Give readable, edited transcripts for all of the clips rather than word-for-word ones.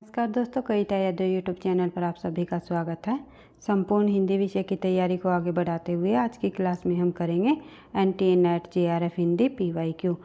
नमस्कार दोस्तों, कविता Yadav YouTube channel पर आप सभी का स्वागत है। संपूर्ण हिंदी विषय की तैयारी को आगे बढ़ाते हुए आज की क्लास में हम करेंगे NTA net JRF Hindi PYQ.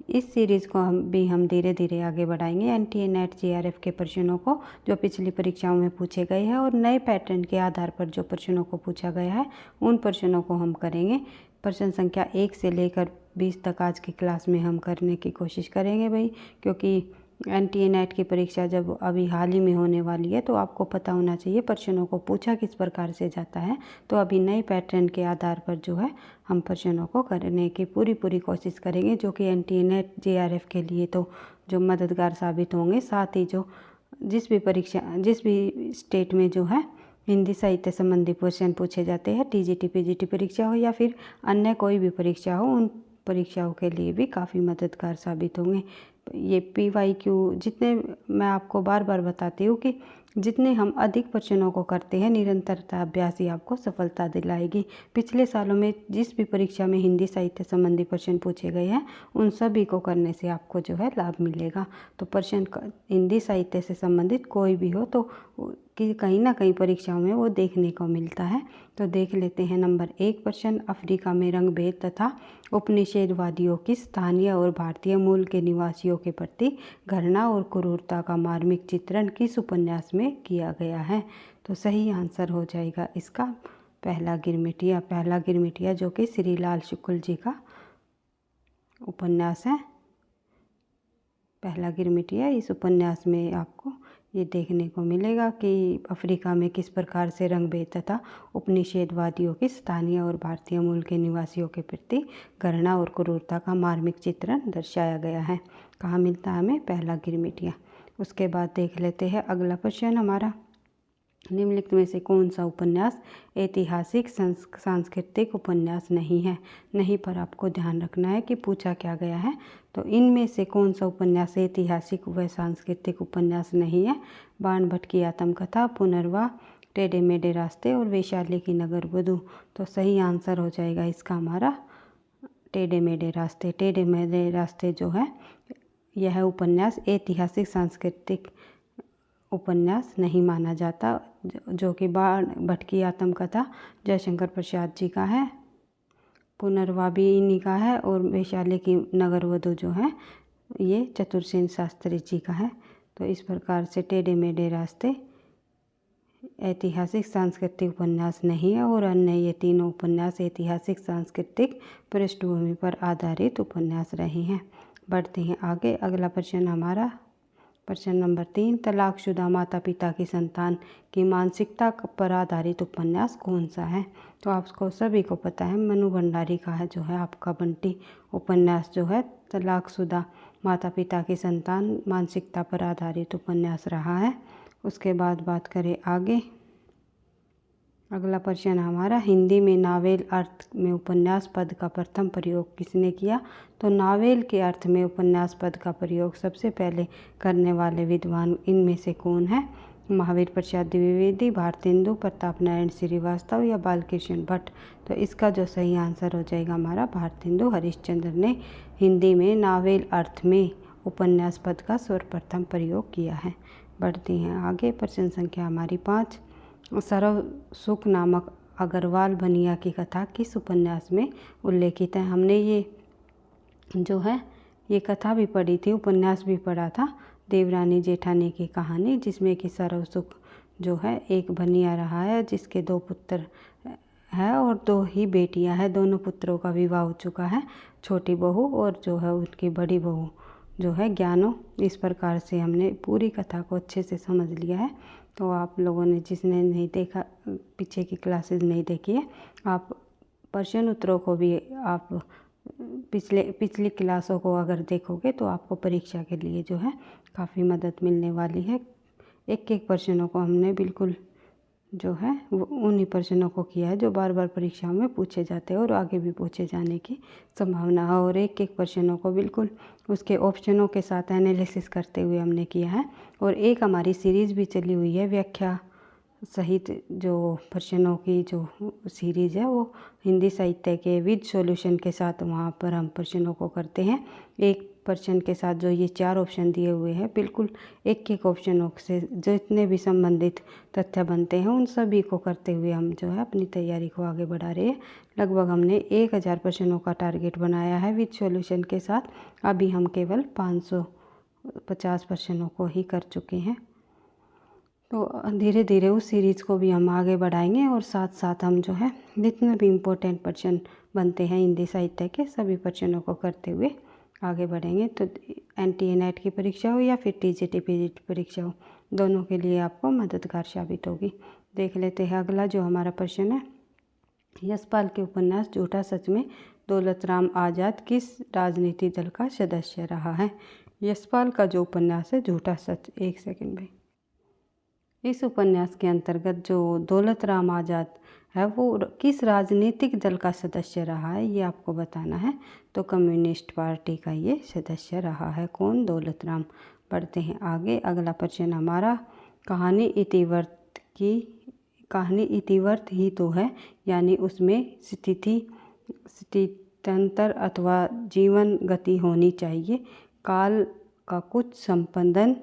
इस सीरीज़ को हम धीरे धीरे आगे बढ़ाएंगे। एनटीए नेट जेआरएफ के प्रश्नों को जो पिछली परीक्षाओं में पूछे गए हैं और नए पैटर्न के आधार पर जो प्रश्नों को पूछा गया है उन प्रश्नों को हम करेंगे। प्रश्न संख्या 1 से लेकर 20 तक आज की क्लास में हम करने की कोशिश करेंगे भाई, क्योंकि एनटीए नेट की परीक्षा जब अभी हाल ही में होने वाली है तो आपको पता होना चाहिए प्रश्नों को पूछा किस प्रकार से जाता है। तो अभी नए पैटर्न के आधार पर जो है हम प्रश्नों को करने की पूरी कोशिश करेंगे, जो कि एनटीए नेट जेआरएफ के लिए तो जो मददगार साबित होंगे। साथ ही जो जिस भी स्टेट में जो है हिंदी साहित्य संबंधी प्रश्न पूछे जाते हैं, टीजीटी पीजीटी परीक्षा हो या फिर अन्य कोई भी परीक्षा हो, उन परीक्षाओं के लिए भी काफ़ी मददगार साबित होंगे। ये पीवाईक्यू जितने मैं आपको बार बार बताती हूँ कि जितने हम अधिक प्रश्नों को करते हैं, निरंतरता अभ्यास ही आपको सफलता दिलाएगी। पिछले सालों में जिस भी परीक्षा में हिंदी साहित्य संबंधी प्रश्न पूछे गए हैं उन सभी को करने से आपको जो है लाभ मिलेगा। तो प्रश्न हिंदी साहित्य से संबंधित कोई भी हो तो कि कहीं ना कहीं परीक्षाओं में वो देखने को मिलता है। तो देख लेते हैं। नंबर 1 प्रश्न, अफ्रीका में रंगभेद तथा उपनिषेधवादियों की स्थानीय और भारतीय मूल के निवासियों के प्रति घृणा और क्रूरता का मार्मिक चित्रण किस उपन्यास में किया गया है? तो सही आंसर हो जाएगा इसका पहला गिरमिटिया, जो कि श्री लाल शुक्ल जी का उपन्यास है। पहला गिरमिटिया, इस उपन्यास में आपको ये देखने को मिलेगा कि अफ्रीका में किस प्रकार से रंगभेद तथा उपनिषेधवादियों की स्थानीय और भारतीय मूल के निवासियों के प्रति घृणा और क्रूरता का मार्मिक चित्रण दर्शाया गया है। कहाँ मिलता है हमें? पहला गिरमिटिया। उसके बाद देख लेते हैं अगला प्रश्न हमारा, निम्नलिखित में से कौन सा उपन्यास ऐतिहासिक सांस्कृतिक उपन्यास नहीं है? नहीं पर आपको ध्यान रखना है कि पूछा क्या गया है। तो इनमें से कौन सा उपन्यास ऐतिहासिक व सांस्कृतिक उपन्यास नहीं है? बाण भट्ट की आत्मकथा, पुनर्वा, टेढ़े मेढ़े रास्ते और वैशाली की नगर वधू। तो सही आंसर हो जाएगा इसका हमारा टेढ़े मेढ़े रास्ते। टेढ़े मेढ़े रास्ते जो है यह उपन्यास ऐतिहासिक सांस्कृतिक उपन्यास नहीं माना जाता, जो कि बाण भट्ट की आत्मकथा जयशंकर प्रसाद जी का है, पुनर्वा भी इन्हीं का है और वैशाली की नगर वधू जो है ये चतुरसेन शास्त्री जी का है। तो इस प्रकार से टेढ़े मेढ़े रास्ते ऐतिहासिक सांस्कृतिक उपन्यास नहीं है और अन्य ये तीनों उपन्यास ऐतिहासिक सांस्कृतिक पृष्ठभूमि पर आधारित उपन्यास रहे हैं। बढ़ते हैं आगे। अगला प्रश्न हमारा प्रश्न नंबर 3, तलाकशुदा माता पिता की संतान की मानसिकता पर आधारित उपन्यास कौन सा है? तो आपको सभी को पता है मनु भंडारी का है जो है आपका बंटी उपन्यास जो है तलाकशुदा माता पिता की संतान मानसिकता पर आधारित उपन्यास रहा है। उसके बाद बात करें आगे। अगला प्रश्न हमारा, हिंदी में नावेल अर्थ में उपन्यास पद का प्रथम प्रयोग किसने किया? तो नावेल के अर्थ में उपन्यास पद का प्रयोग सबसे पहले करने वाले विद्वान इनमें से कौन है? महावीर प्रसाद द्विवेदी, भारतेंदु प्रताप नारायण श्रीवास्तव या बालकृष्ण भट्ट। तो इसका जो सही आंसर हो जाएगा हमारा भारतेंदु हरिश्चंद्र ने हिंदी में नावेल अर्थ में उपन्यास पद का सर्वप्रथम प्रयोग किया है। बढ़ते हैं आगे। प्रश्न संख्या हमारी 5, सरव सुख नामक अग्रवाल बनिया की कथा किस उपन्यास में उल्लेखित है? हमने ये जो है ये कथा भी पढ़ी थी, उपन्यास भी पढ़ा था, देवरानी जेठानी की कहानी, जिसमें कि सरव सुख जो है एक बनिया रहा है जिसके 2 पुत्र है और 2 ही बेटियां हैं। दोनों पुत्रों का विवाह हो चुका है, छोटी बहू और जो है उनकी बड़ी बहू जो है ज्ञानो। इस प्रकार से हमने पूरी कथा को अच्छे से समझ लिया है। तो आप लोगों ने जिसने नहीं देखा, पीछे की क्लासेस नहीं देखी है, आप प्रश्न उत्तरों को भी आप पिछली क्लासों को अगर देखोगे तो आपको परीक्षा के लिए जो है काफ़ी मदद मिलने वाली है। एक प्रश्नों को हमने बिल्कुल जो है वो उन्हीं प्रश्नों को किया है जो बार बार परीक्षाओं में पूछे जाते हैं और आगे भी पूछे जाने की संभावना है, और एक प्रश्नों को बिल्कुल उसके ऑप्शनों के साथ एनालिसिस करते हुए हमने किया है। और एक हमारी सीरीज़ भी चली हुई है व्याख्या सहित जो प्रश्नों की जो सीरीज़ है वो हिंदी साहित्य के विद सॉल्यूशन के साथ वहाँ पर हम प्रश्नों को करते हैं। एक प्रश्न के साथ जो ये 4 ऑप्शन दिए हुए हैं, बिल्कुल एक एक ऑप्शनों से जितने भी संबंधित तथ्य बनते हैं उन सभी को करते हुए हम जो है अपनी तैयारी को आगे बढ़ा रहे हैं। लगभग हमने 1000 प्रश्नों का टारगेट बनाया है विद सॉल्यूशन के साथ। अभी हम केवल 550 प्रश्नों को ही कर चुके हैं। तो धीरे धीरे उस सीरीज़ को भी हम आगे बढ़ाएंगे और साथ साथ हम जो है जितने भी इम्पोर्टेंट प्रश्न बनते हैं हिंदी साहित्य के सभी प्रश्नों को करते हुए आगे बढ़ेंगे। तो NTA नेट की परीक्षा हो या फिर TGT PGT परीक्षा हो, दोनों के लिए आपको मददगार साबित होगी। देख लेते हैं अगला जो हमारा प्रश्न है। यशपाल के उपन्यास झूठा सच में दौलत राम आज़ाद किस राजनीति दल का सदस्य रहा है? यशपाल का जो उपन्यास है झूठा सच, एक सेकंड भाई। इस उपन्यास के अंतर्गत जो दौलत राम आज़ाद है वो किस राजनीतिक दल का सदस्य रहा है ये आपको बताना है। तो कम्युनिस्ट पार्टी का ये सदस्य रहा है। कौन? दौलत राम। बढ़ते हैं आगे। अगला प्रश्न हमारा, कहानी इतिवृत्त ही तो है, यानी उसमें स्थित्यंतर अथवा जीवन गति होनी चाहिए। काल का कुछ संपंदन,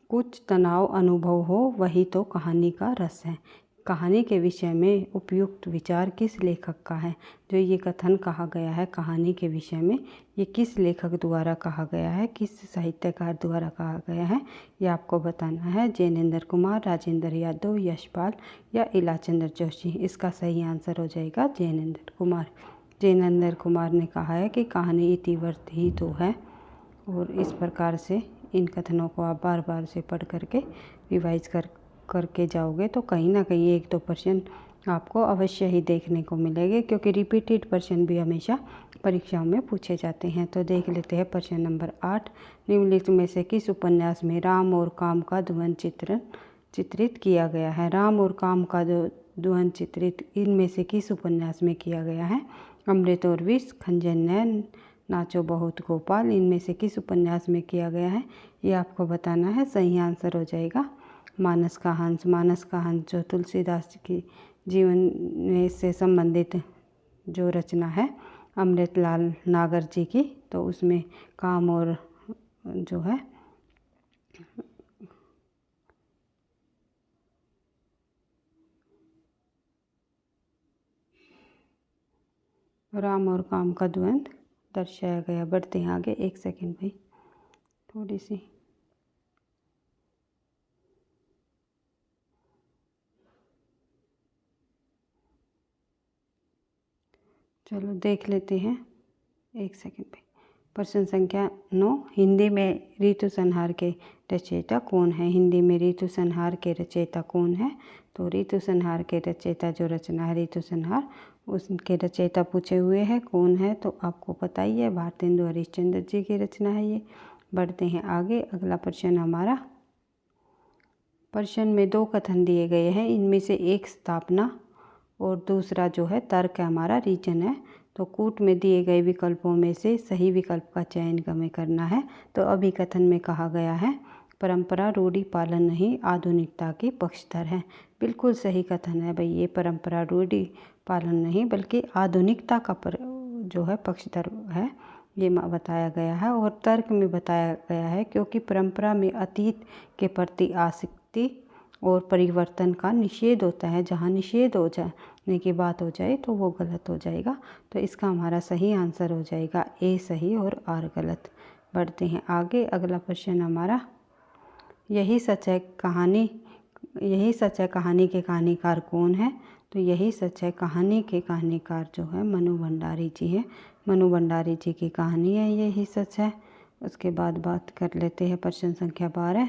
कुछ तनाव अनुभव हो, वही तो कहानी का रस है। कहानी के विषय में उपयुक्त विचार किस लेखक का है? जो ये कथन कहा गया है कहानी के विषय में, ये किस लेखक द्वारा कहा गया है, किस साहित्यकार द्वारा कहा गया है, ये आपको बताना है। जैनेन्द्र कुमार, राजेंद्र यादव, यशपाल या इलाचंद्र जोशी? इसका सही आंसर हो जाएगा जैनेन्द्र कुमार। जैनेन्द्र कुमार ने कहा है कि कहानी इतिवृत्त ही तो है। और इस प्रकार से इन कथनों को आप बार बार से पढ़ करके रिवाइज करके जाओगे तो कहीं ना कहीं एक दो प्रश्न आपको अवश्य ही देखने को मिलेंगे, क्योंकि रिपीटेड प्रश्न भी हमेशा परीक्षाओं में पूछे जाते हैं। तो देख लेते हैं प्रश्न नंबर 8। निम्नलिखित में से किस उपन्यास में राम और काम का द्वंद्व चित्रित किया गया है? राम और काम का जो द्वंद्व चित्रित इनमें से किस उपन्यास में किया गया है? अमृत और विष, खंजर नैन, नाचो बहुत गोपाल, इनमें से किस उपन्यास में किया गया है? ये आपको बताना है। सही आंसर हो जाएगा मानस का हंस। मानस का हंस जो तुलसीदास की जीवन से संबंधित जो रचना है अमृतलाल नागर जी की, तो उसमें काम और जो है राम और काम का द्वंद्व दर्शाया गया। बढ़ते हैं आगे। एक सेकंड भाई, थोड़ी सी चलो देख लेते हैं। एक सेकंड भाई। प्रश्न संख्या 9। हिंदी में ऋतु संहार के रचयिता कौन है? हिंदी में ऋतु संहार के रचयिता कौन है? तो ऋतु संहार के रचयिता जो रचना है ऋतु संहार, उसके रचयिता पूछे हुए हैं कौन है, तो आपको पता ही है भारतेंदु हरिश्चंद्र जी की रचना है ये। बढ़ते हैं आगे। अगला प्रश्न हमारा, प्रश्न में 2 कथन दिए गए हैं, इनमें से एक स्थापना और दूसरा जो है तर्क है, हमारा रीजन है। तो कूट में दिए गए विकल्पों में से सही विकल्प का चयन हमें करना है। तो अभी कथन में कहा गया है परंपरा रूढ़ी पालन नहीं आधुनिकता की पक्षधर है। बिल्कुल सही कथन है भाई, ये परंपरा रूढ़ी पालन नहीं बल्कि आधुनिकता का जो है पक्षधर है, ये बताया गया है। और तर्क में बताया गया है क्योंकि परंपरा में अतीत के प्रति आसक्ति और परिवर्तन का निषेध होता है। जहाँ निषेध हो जाने की बात हो जाए तो वो गलत हो जाएगा। तो इसका हमारा सही आंसर हो जाएगा ए सही और आर गलत। बढ़ते हैं आगे। अगला प्रश्न हमारा, यही सच है कहानी के कहानीकार कौन है? तो यही सच है कहानी के कहानीकार जो है मनु भंडारी जी है। मनु भंडारी जी की कहानी है यही सच है। उसके बाद बात कर लेते हैं प्रश्न संख्या 12।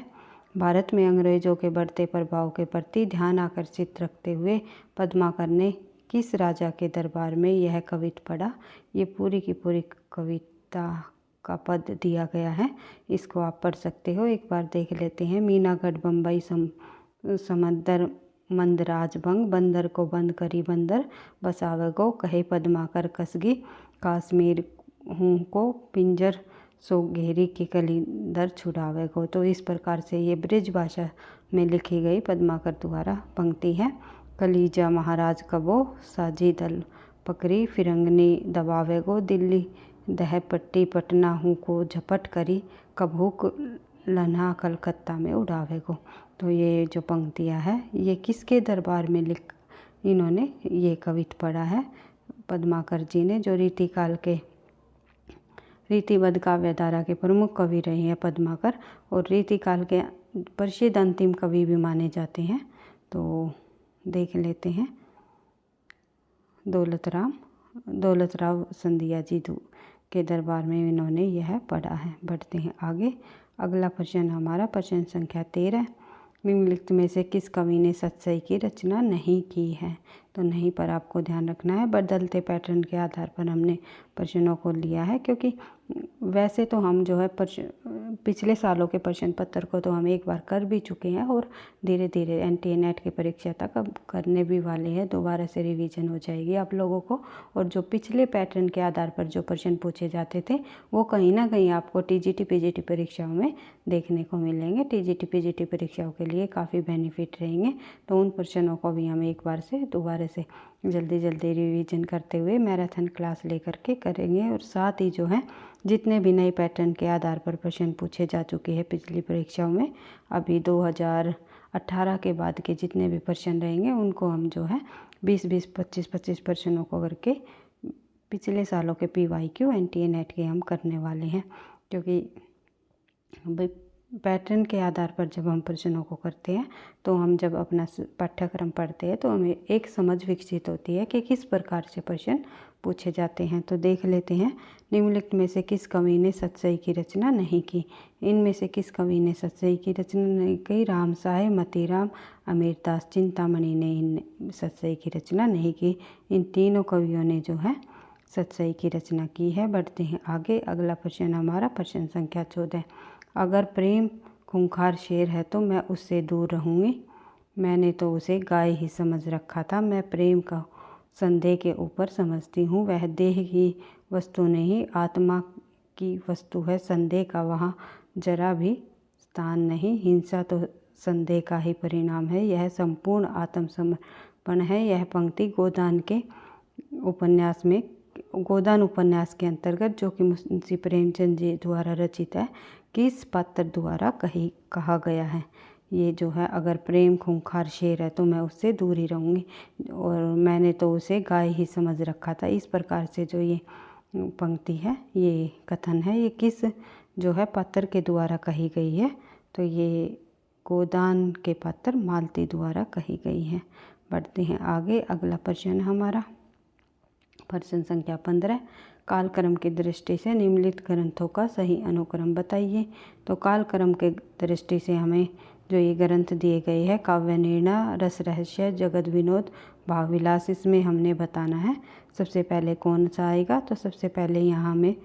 भारत में अंग्रेजों के बढ़ते प्रभाव के प्रति ध्यान आकर्षित रखते हुए पद्माकर ने किस राजा के दरबार में यह कविता पढ़ा? ये पूरी की पूरी कविता का पद दिया गया है, इसको आप पढ़ सकते हो। एक बार देख लेते हैं। मीनागढ़ बम्बई समंदर मंदराज भंग, बंदर को बंद करी बंदर बसावे गो, कहे पद्माकर कसगी, कश्मीर हूँ को पिंजर सो घेरी की कलिंदर छुड़ावे गो। तो इस प्रकार से ये ब्रिज भाषा में लिखी गई पद्माकर द्वारा पंक्ति है। कलीजा महाराज कबो साजी दल पकड़ी, फिरंगनी दबावे गो, दिल्ली दह पट्टी पटना हूँ को झपट करी, कभूक लन्हा कलकत्ता में उड़ावे को। तो ये जो पंक्तियाँ है ये किसके दरबार में इन्होंने ये कविता पढ़ा है, पद्माकर जी ने, जो रीतिकाल के रीतिबद्ध काव्यधारा के प्रमुख कवि रहे हैं पद्माकर, और रीतिकाल के प्रसिद्ध अंतिम कवि भी माने जाते हैं। तो देख लेते हैं। दौलतराव सिंधिया जी के दरबार में इन्होंने यह पढ़ा है। बढ़ते हैं आगे। अगला प्रश्न हमारा प्रश्न संख्या 13। निम्नलिखित में से किस कवि ने सतसई की रचना नहीं की है? तो नहीं पर आपको ध्यान रखना है, बदलते पैटर्न के आधार पर हमने प्रश्नों को लिया है, क्योंकि वैसे तो हम जो है पिछले सालों के प्रश्न पत्र को तो हम एक बार कर भी चुके हैं और धीरे धीरे NTA नेट की परीक्षा तक अब करने भी वाले हैं। दोबारा से रिवीजन हो जाएगी आप लोगों को, और जो पिछले पैटर्न के आधार पर जो प्रश्न पूछे जाते थे वो कहीं ना कहीं आपको TGT PGT परीक्षाओं में देखने को मिलेंगे। TGT PGT परीक्षाओं के लिए काफ़ी बेनिफिट रहेंगे। तो उन प्रश्नों को भी हम एक बार से दोबारा से जल्दी रिवीजन करते हुए मैराथन क्लास लेकर के करेंगे। और साथ ही जो है जितने भी नए पैटर्न के आधार पर प्रश्न पूछे जा चुके हैं पिछली परीक्षाओं में, अभी 2018 के बाद के जितने भी प्रश्न रहेंगे उनको हम जो है 20-20, 25-25 प्रश्नों को करके पिछले सालों के PYQ NTA नेट के हम करने वाले हैं। क्योंकि पैटर्न के आधार पर जब हम प्रश्नों को करते हैं तो हम जब अपना पाठ्यक्रम पढ़ते हैं तो हमें एक समझ विकसित होती है कि किस प्रकार से प्रश्न पूछे जाते हैं। तो देख लेते हैं। निम्नलिखित में से किस कवि ने सतसई की रचना नहीं की? इनमें से किस कवि ने सतसई की रचना नहीं की? रामसाय, मतीराम, अमीरदास चिंतामणि ने सतसई की रचना नहीं की। इन तीनों कवियों ने जो है सतसई की रचना की है। बढ़ते हैं आगे। अगला प्रश्न हमारा प्रश्न संख्या 14। अगर प्रेम खूंखार शेर है तो मैं उससे दूर रहूँगी, मैंने तो उसे गाय ही समझ रखा था। मैं प्रेम का संदेह के ऊपर समझती हूँ, वह देह की वस्तु नहीं आत्मा की वस्तु है। संदेह का वहाँ जरा भी स्थान नहीं, हिंसा तो संदेह का ही परिणाम है। यह संपूर्ण आत्मसमर्पण है। यह पंक्ति गोदान उपन्यास के अंतर्गत, जो कि मुंशी प्रेमचंद जी द्वारा रचित है, किस पात्र द्वारा कहा गया है? ये जो है, अगर प्रेम खूंखार शेर है तो मैं उससे दूर ही रहूँगी, और मैंने तो उसे गाय ही समझ रखा था। इस प्रकार से जो ये पंक्ति है, ये कथन है, ये किस जो है पात्र के द्वारा कही गई है? तो ये गोदान के पात्र मालती द्वारा कही गई है। बढ़ते हैं आगे। अगला प्रश्न हमारा प्रश्न संख्या 15। कालक्रम की दृष्टि से निम्नलिखित ग्रंथों का सही अनुक्रम बताइए। तो कालक्रम के दृष्टि से हमें जो ये ग्रंथ दिए गए हैं, काव्य निर्णय, रस रहस्य, जगत विनोद, भाव विलास, इसमें हमने बताना है सबसे पहले कौन सा आएगा। तो सबसे पहले यहाँ हमें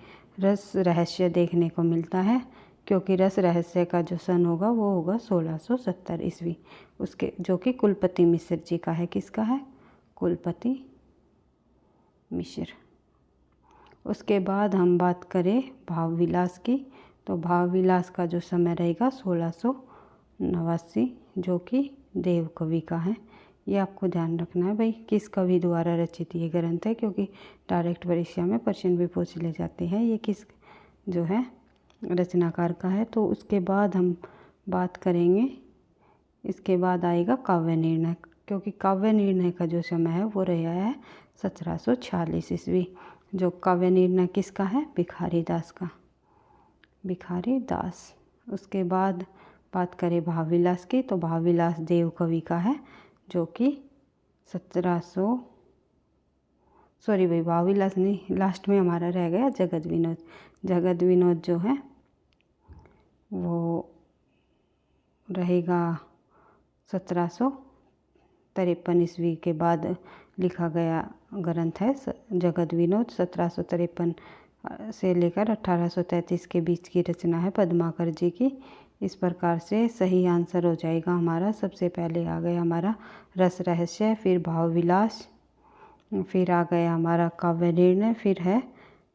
रस रहस्य देखने को मिलता है, क्योंकि रस रहस्य का जो सन होगा वो होगा 1670 ईस्वी, उसके जो कि कुलपति मिश्र जी का है। किसका है? कुलपति मिश्र। उसके बाद हम बात करें भाव विलास की, तो भाव विलास का जो समय रहेगा 1689, जो कि देव कवि का है। ये आपको ध्यान रखना है भाई, किस कवि द्वारा रचित ये ग्रंथ है, क्योंकि डायरेक्ट परीक्षा में प्रश्न भी पूछ ले जाते हैं ये किस जो है रचनाकार का है। तो उसके बाद हम बात करेंगे, इसके बाद आएगा काव्य निर्णय, क्योंकि काव्य निर्णय का जो समय है वो रहा है 1746 ईस्वी। जो काव्य निर्णय किसका है? भिखारी दास का, भिखारी दास। उसके बाद बात करें भाव विलास की, तो भाव विलास देव कवि का है, जो कि 1700 भाव विलास नहीं, लास्ट में हमारा रह गया जगत विनोद। जगत विनोद जो है वो रहेगा 1753 ईस्वी के बाद लिखा गया ग्रंथ है जगत विनोद। 1753 से लेकर 1833 के बीच की रचना है पद्माकर जी की। इस प्रकार से सही आंसर हो जाएगा हमारा, सबसे पहले आ गया हमारा रस रहस्य, फिर भाव विलास, फिर आ गया हमारा काव्य निर्णय, फिर है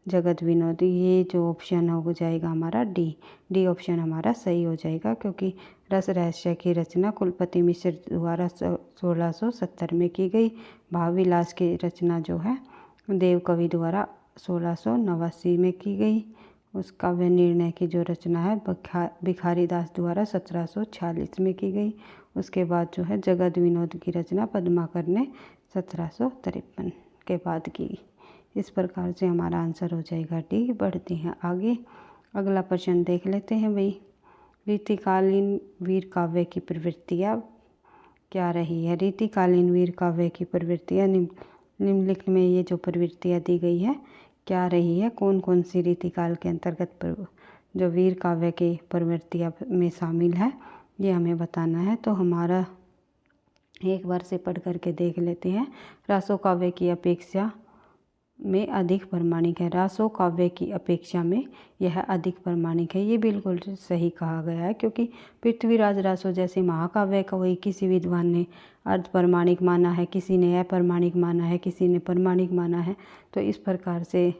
जगत विनोद। ये जो ऑप्शन हो जाएगा हमारा डी ऑप्शन हमारा सही हो जाएगा, क्योंकि रस रहस्य की रचना कुलपति मिश्र द्वारा 1670 में की गई। भाव विलास की रचना जो है देव कवि द्वारा 1689 में की गई। उस काव्य निर्णय की जो रचना है भिखारी दास द्वारा 1746 में की गई। उसके बाद जो है जगत विनोद की रचना पद्माकर ने 1753 के बाद की। इस प्रकार से हमारा आंसर हो जाएगा डी। बढ़ते हैं आगे, अगला प्रश्न देख लेते हैं भाई। रीतिकालीन वीर काव्य की प्रवृत्तियाँ क्या रही है? रीतिकालीन वीर काव्य की प्रवृत्तियाँ निम्नलिखित में ये जो प्रवृत्तियाँ दी गई है क्या रही है? कौन कौन सी रीतिकाल के अंतर्गत जो वीर काव्य के प्रवृत्तियाँ में शामिल है ये हमें बताना है। तो हमारा एक बार से पढ़ करके देख लेते हैं। रासो काव्य की अपेक्षा में अधिक प्रमाणिक है। रासो काव्य की अपेक्षा में यह अधिक प्रमाणिक है। ये बिल्कुल सही कहा गया है, क्योंकि पृथ्वीराज रासो जैसे महाकाव्य का वही किसी विद्वान ने अर्ध प्रमाणिक माना है, किसी ने अप्रमाणिक माना है, किसी ने प्रमाणिक माना है। तो इस प्रकार से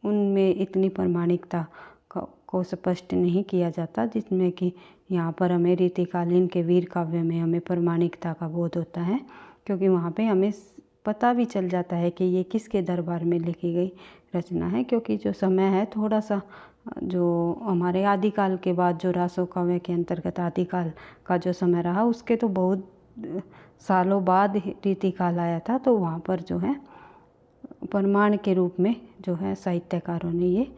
उनमें इतनी प्रमाणिकता को स्पष्ट नहीं किया जाता, जिसमें कि यहाँ पर हमें रीतिकालीन के वीर काव्य में हमें प्रमाणिकता का बोध होता है, क्योंकि वहाँ पे हमें पता भी चल जाता है कि ये किसके दरबार में लिखी गई रचना है। क्योंकि जो समय है थोड़ा सा जो हमारे आदिकाल के बाद जो रासो काव्य के अंतर्गत आदिकाल का जो समय रहा उसके तो बहुत सालों बाद रीतिकाल आया था। तो वहाँ पर जो है प्रमाण के रूप में जो है साहित्यकारों ने ये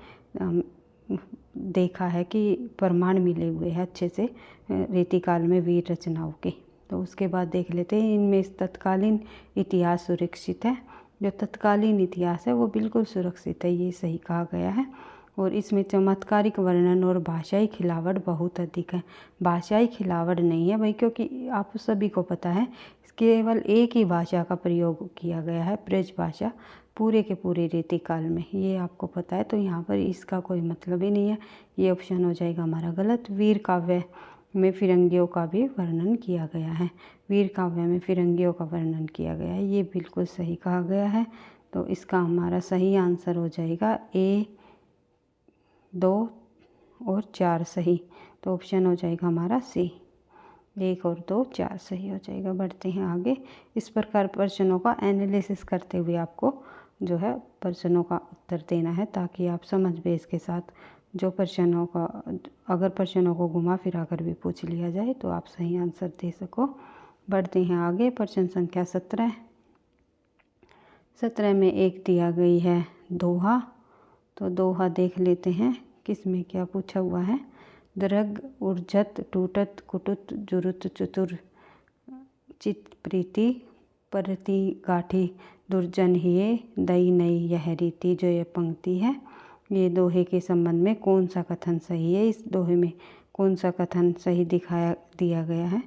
देखा है कि प्रमाण मिले हुए हैं अच्छे से रीतिकाल में वीर रचनाओं के। तो उसके बाद देख लेते हैं इनमें तत्कालीन इतिहास सुरक्षित है। जो तत्कालीन इतिहास है वो बिल्कुल सुरक्षित है, ये सही कहा गया है। और इसमें चमत्कारिक वर्णन और भाषाई खिलावट बहुत अधिक है। भाषाई खिलावट नहीं है भाई, क्योंकि आप सभी को पता है केवल एक ही भाषा का प्रयोग किया गया है, ब्रज भाषा, पूरे के पूरे रीतिकाल में, ये आपको पता है। तो यहाँ पर इसका कोई मतलब ही नहीं है। ये ऑप्शन हो जाएगा हमारा गलत। वीर काव्य में फिरंगियों का भी वर्णन किया गया है। वीर काव्य में फिरंगियों का वर्णन किया गया है, ये बिल्कुल सही कहा गया है। तो इसका हमारा सही आंसर हो जाएगा ए 2 और 4 सही। तो ऑप्शन हो जाएगा हमारा सी, 1 और 2 4 सही हो जाएगा। बढ़ते हैं आगे। इस प्रकार प्रश्नों का एनालिसिस करते हुए आपको जो है प्रश्नों का उत्तर देना है, ताकि आप समझ बेस के साथ जो प्रश्नों का अगर प्रश्नों को घुमा फिरा कर भी पूछ लिया जाए तो आप सही आंसर दे सको। बढ़ते हैं आगे। प्रश्न संख्या 17 में एक दिया गई है दोहा। तो दोहा देख लेते हैं किसमें क्या पूछा हुआ है। दृग उर्जत टूटत कुटुत जुरुत चतुर चित प्रीति परति गाठी दुर्जन हिये दई नई यह रीति। जो ये पंक्ति है ये दोहे के संबंध में कौन सा कथन सही है, इस दोहे में कौन सा कथन सही दिया गया है।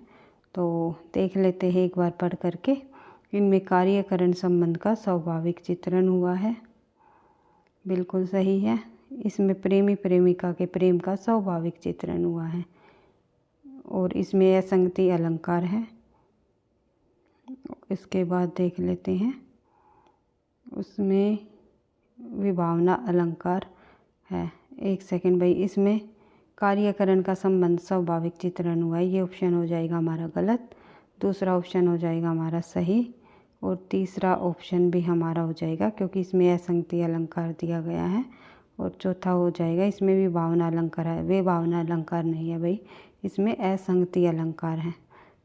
तो देख लेते हैं एक बार पढ़ करके। इनमें कार्यकरण संबंध का स्वाभाविक चित्रण हुआ है, बिल्कुल सही है। इसमें प्रेमी प्रेमिका के प्रेम का स्वाभाविक चित्रण हुआ है। और इसमें असंगति अलंकार है। इसके बाद देख लेते हैं उसमें विभावना अलंकार है। एक सेकंड भाई, इसमें कार्यकरण का संबंध स्वाभाविक चित्रण हुआ है, ये ऑप्शन हो जाएगा हमारा गलत। दूसरा ऑप्शन हो जाएगा हमारा सही, और तीसरा ऑप्शन भी हमारा हो जाएगा क्योंकि इसमें असंगति अलंकार दिया गया है। और चौथा हो जाएगा इसमें विभावना अलंकार है, विभावना अलंकार नहीं है भाई, इसमें असंगति अलंकार है।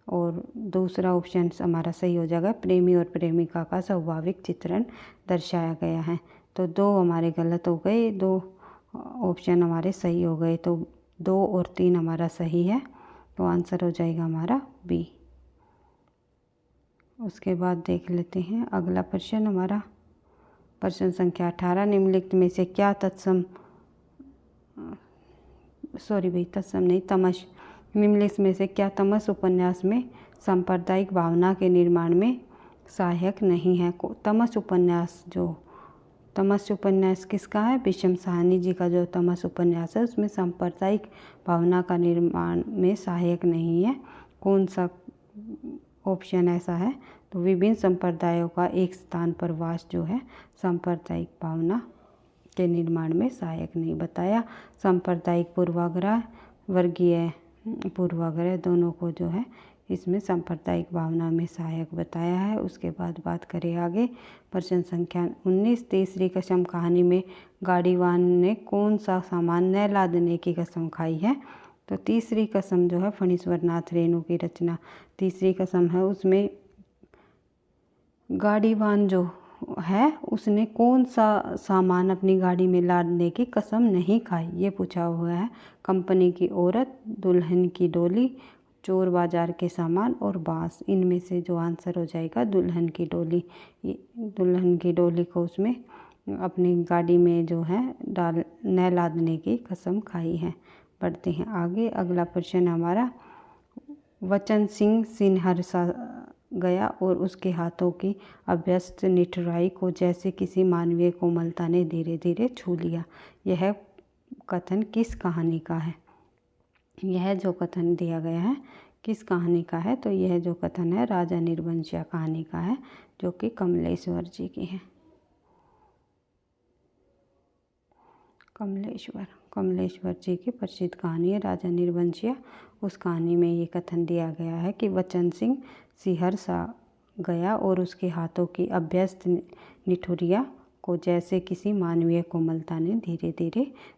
और दूसरा ऑप्शन हमारा सही हो जाएगा, प्रेमी और प्रेमिका का स्वाभाविक चित्रण दर्शाया गया है। तो 2 हमारे गलत हो गए, 2 ऑप्शन हमारे सही हो गए। तो 2 और 3 हमारा सही है, तो आंसर हो जाएगा हमारा बी। उसके बाद देख लेते हैं अगला प्रश्न हमारा। प्रश्न संख्या 18, निम्नलिखित में से क्या तमस निम्नलिखित में से क्या तमस उपन्यास में सांप्रदायिक भावना के निर्माण में सहायक नहीं है। तमस उपन्यास किसका है? विषम साहनी जी का जो तमस उपन्यास है उसमें सांप्रदायिक भावना का निर्माण में सहायक नहीं है। कौन सा ऑप्शन ऐसा है? तो विभिन्न संप्रदायों का एक स्थान पर वास जो है सांप्रदायिक भावना के निर्माण में सहायक नहीं बताया। सांप्रदायिक पूर्वाग्रह, वर्गीय पूर्वाग्रह दोनों को जो है इसमें सांप्रदायिक भावना में सहायक बताया है। उसके बाद बात करें आगे, प्रश्न संख्या 19, तीसरी कसम कहानी में गाड़ीवान ने कौन सा सामान न लादने की कसम खाई है? तो तीसरी कसम जो है फणीश्वर नाथ रेणु की रचना तीसरी कसम है, उसमें गाड़ीवान जो है उसने कौन सा सामान अपनी गाड़ी में लादने की कसम नहीं खाई, ये पूछा हुआ है। कंपनी की औरत, दुल्हन की डोली, चोर बाजार के सामान और बांस। इनमें से जो आंसर हो जाएगा दुल्हन की डोली। दुल्हन की डोली को उसमें अपनी गाड़ी में जो है न लादने की कसम खाई है। बढ़ते हैं आगे, अगला प्रश्न हमारा, वचन सिंह सिन्हरसा गया और उसके हाथों की अभ्यस्त निठुराई को जैसे किसी मानवीय कोमलता ने धीरे धीरे छू लिया। यह कथन किस कहानी का है? यह जो कथन दिया गया है किस कहानी का है? तो यह जो कथन है राजा निर्वंशिया कहानी का है, जो कि कमलेश्वर जी की है। कमलेश्वर जी की प्रसिद्ध कहानी है राजा निर्वंशिया। उस कहानी में ये कथन दिया गया है कि वचन सिंह सिहरसा गया और उसके हाथों की अभ्यस्त निठुरिया को जैसे किसी मानवीय कोमलता ने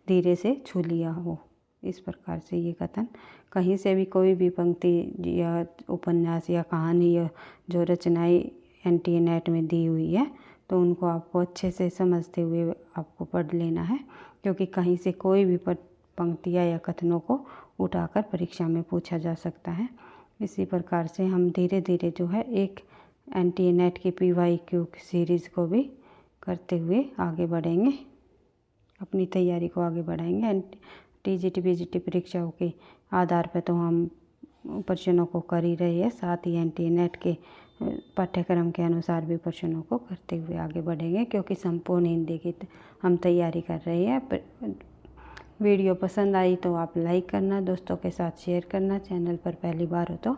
धीरे से छू लिया हो। इस प्रकार से ये कथन, कहीं से भी कोई भी पंक्ति या उपन्यास या कहानी या जो रचनाएं NTA-NET में दी हुई है तो उनको आपको अच्छे से समझते हुए आपको पढ़ लेना है, क्योंकि कहीं से कोई भी पंक्तियाँ या कथनों को उठाकर परीक्षा में पूछा जा सकता है। इसी प्रकार से हम धीरे धीरे जो है एक NTA-NET की PYQ सीरीज़ को भी करते हुए आगे बढ़ेंगे, अपनी तैयारी को आगे बढ़ाएंगे। TGT PGT परीक्षाओं के आधार पर तो हम प्रश्नों को कर ही रहे हैं, साथ ही NTA-NET के पाठ्यक्रम के अनुसार भी प्रश्नों को करते हुए आगे बढ़ेंगे, क्योंकि संपूर्ण हिंदी की हम तैयारी कर रहे हैं। वीडियो पसंद आई तो आप लाइक करना, दोस्तों के साथ शेयर करना, चैनल पर पहली बार हो तो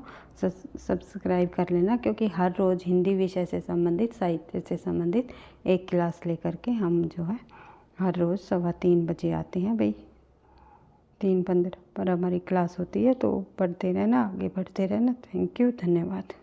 सब्सक्राइब कर लेना, क्योंकि हर रोज़ हिंदी विषय से संबंधित, साहित्य से संबंधित एक क्लास लेकर के हम जो है हर रोज़ 3:15 बजे आते हैं भाई। 3:15 पर हमारी क्लास होती है, तो पढ़ते रहना, आगे बढ़ते रहना। थैंक यू, धन्यवाद।